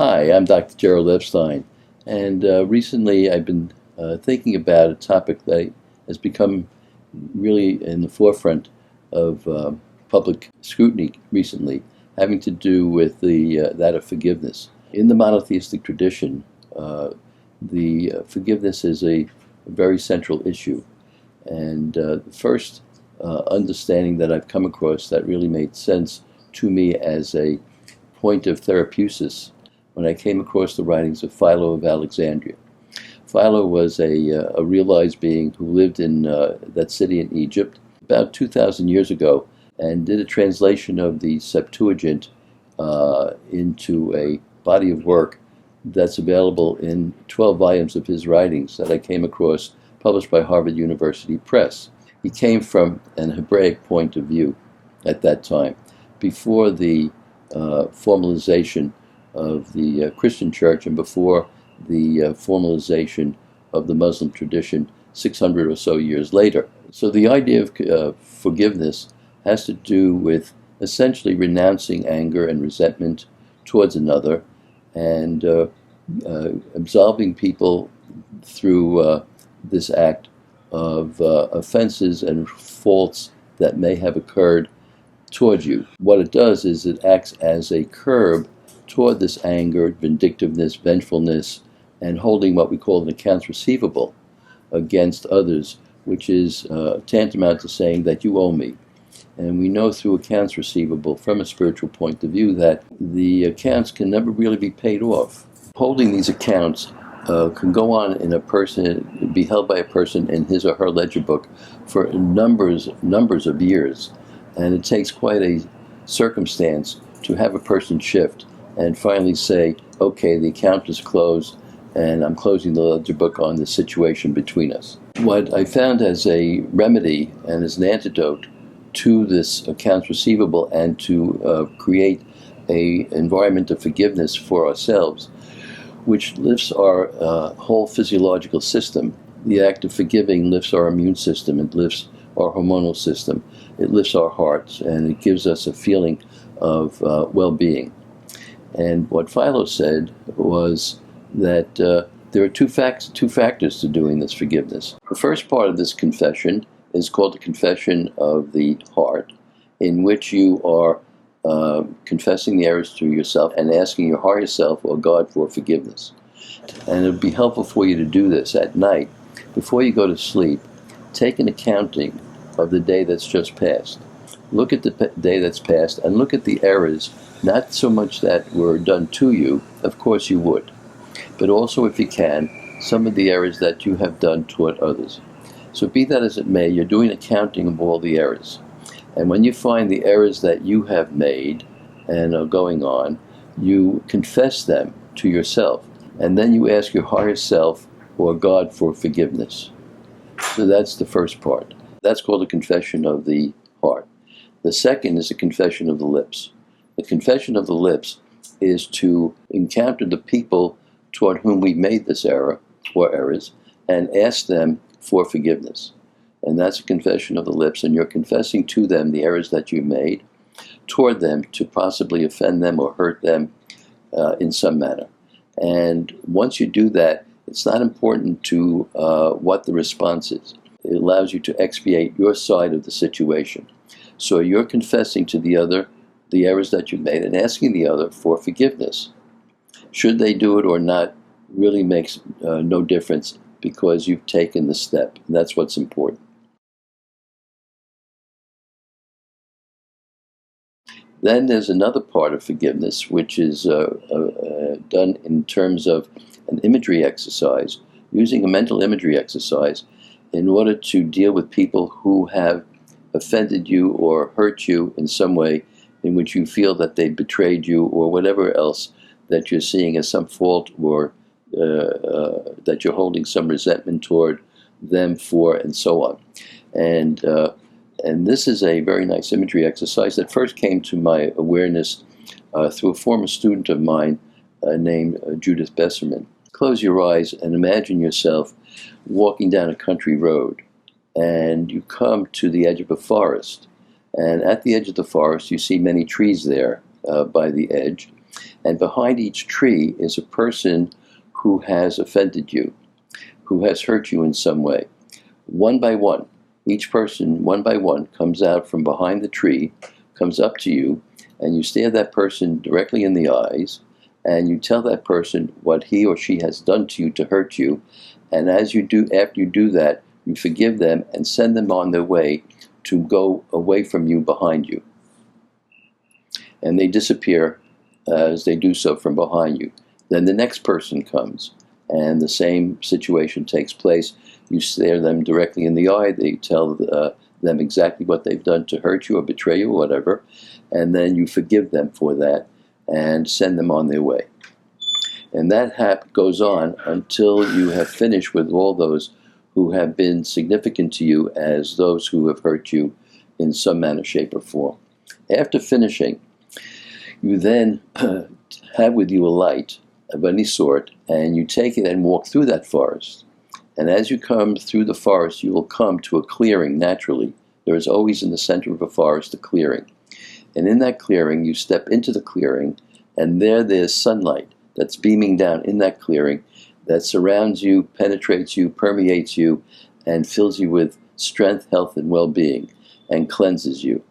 Hi, I'm Dr. Gerald Epstein, and recently I've been thinking about a topic that has become really in the forefront of public scrutiny recently, having to do with that of forgiveness. In the monotheistic tradition, the forgiveness is a very central issue, and the first understanding that I've come across that really made sense to me as a point of therapeusis when I came across the writings of Philo of Alexandria. Philo was a realized being who lived in that city in Egypt about 2,000 years ago and did a translation of the Septuagint into a body of work that's available in 12 volumes of his writings that I came across, published by Harvard University Press. He came from an Hebraic point of view at that time, before the formalization of the Christian church and before the formalization of the Muslim tradition 600 or so years later. So the idea of forgiveness has to do with essentially renouncing anger and resentment towards another and absolving people through this act of offenses and faults that may have occurred towards you. What it does is it acts as a curb toward this anger, vindictiveness, vengefulness, and holding what we call an accounts receivable against others, which is tantamount to saying that you owe me. And we know through accounts receivable, from a spiritual point of view, that the accounts can never really be paid off. Holding these accounts can go on in a person, be held by a person in his or her ledger book for numbers of years. And it takes quite a circumstance to have a person shift and finally say, okay, the account is closed and I'm closing the ledger book on the situation between us. What I found as a remedy and as an antidote to this accounts receivable and to create an environment of forgiveness for ourselves, which lifts our whole physiological system. The act of forgiving lifts our immune system, it lifts our hormonal system, it lifts our hearts, and it gives us a feeling of well-being. And what Philo said was that there are two factors to doing this forgiveness. The first part of this confession is called the confession of the heart, in which you are confessing the errors to yourself and asking your higher self or God for forgiveness. And it would be helpful for you to do this at night. Before you go to sleep, take an accounting of the day that's just passed. Look at the day that's passed and look at the errors, not so much that were done to you, of course you would, but also, if you can, some of the errors that you have done toward others. So be that as it may, you're doing accounting of all the errors. And when you find the errors that you have made and are going on, you confess them to yourself. And then you ask your higher self or God for forgiveness. So that's the first part. That's called a confession of the heart. The second is a confession of the lips. The confession of the lips is to encounter the people toward whom we made this error or errors and ask them for forgiveness. And that's a confession of the lips, and you're confessing to them the errors that you made toward them to possibly offend them or hurt them in some manner. And once you do that, it's not important to what the response is. It allows you to expiate your side of the situation. So you're confessing to the other the errors that you made and asking the other for forgiveness. Should they do it or not really makes no difference, because you've taken the step. And that's what's important. Then there's another part of forgiveness, which is done in terms of an imagery exercise, using a mental imagery exercise in order to deal with people who have offended you or hurt you in some way in which you feel that they betrayed you or whatever else that you're seeing as some fault or that you're holding some resentment toward them for, and so on. And this is a very nice imagery exercise that first came to my awareness through a former student of mine named Judith Besserman. Close your eyes and imagine yourself walking down a country road, and you come to the edge of a forest. And at the edge of the forest, you see many trees there by the edge. And behind each tree is a person who has offended you, who has hurt you in some way. One by one, each person, one by one, comes out from behind the tree, comes up to you, and you stare that person directly in the eyes, and you tell that person what he or she has done to you to hurt you. And as you do, after you do that, you forgive them and send them on their way to go away from you behind you. And they disappear as they do so from behind you. Then the next person comes, and the same situation takes place. You stare them directly in the eye. They tell them exactly what they've done to hurt you or betray you or whatever, and then you forgive them for that and send them on their way. And that goes on until you have finished with all those who have been significant to you as those who have hurt you in some manner, shape, or form. After finishing, you then have with you a light of any sort, and you take it and walk through that forest. And as you come through the forest, you will come to a clearing naturally. There is always in the center of a forest a clearing. And in that clearing, you step into the clearing, and there's sunlight that's beaming down in that clearing that surrounds you, penetrates you, permeates you, and fills you with strength, health, and well-being, and cleanses you.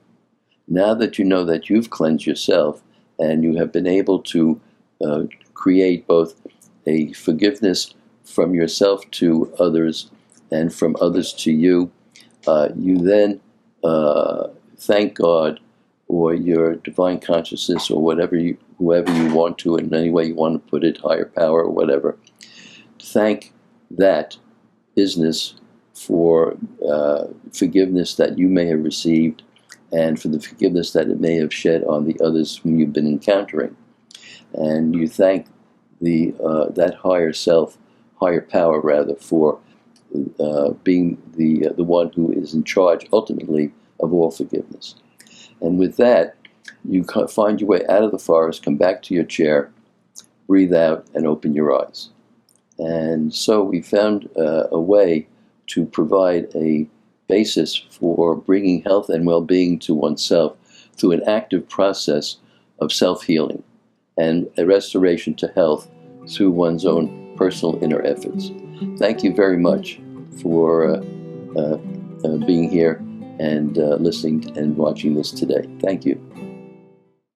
Now that you know that you've cleansed yourself, and you have been able to create both a forgiveness from yourself to others and from others to you, you then thank God or your divine consciousness or whoever you want to, in any way you want to put it, higher power or whatever. Thank that business for forgiveness that you may have received and for the forgiveness that it may have shed on the others whom you've been encountering. And you thank that higher self, higher power rather, for being the one who is in charge ultimately of all forgiveness. And with that, you find your way out of the forest, come back to your chair, breathe out, and open your eyes. And so we found a way to provide a basis for bringing health and well-being to oneself through an active process of self-healing and a restoration to health through one's own personal inner efforts. Thank you very much for being here and listening and watching this today. Thank you.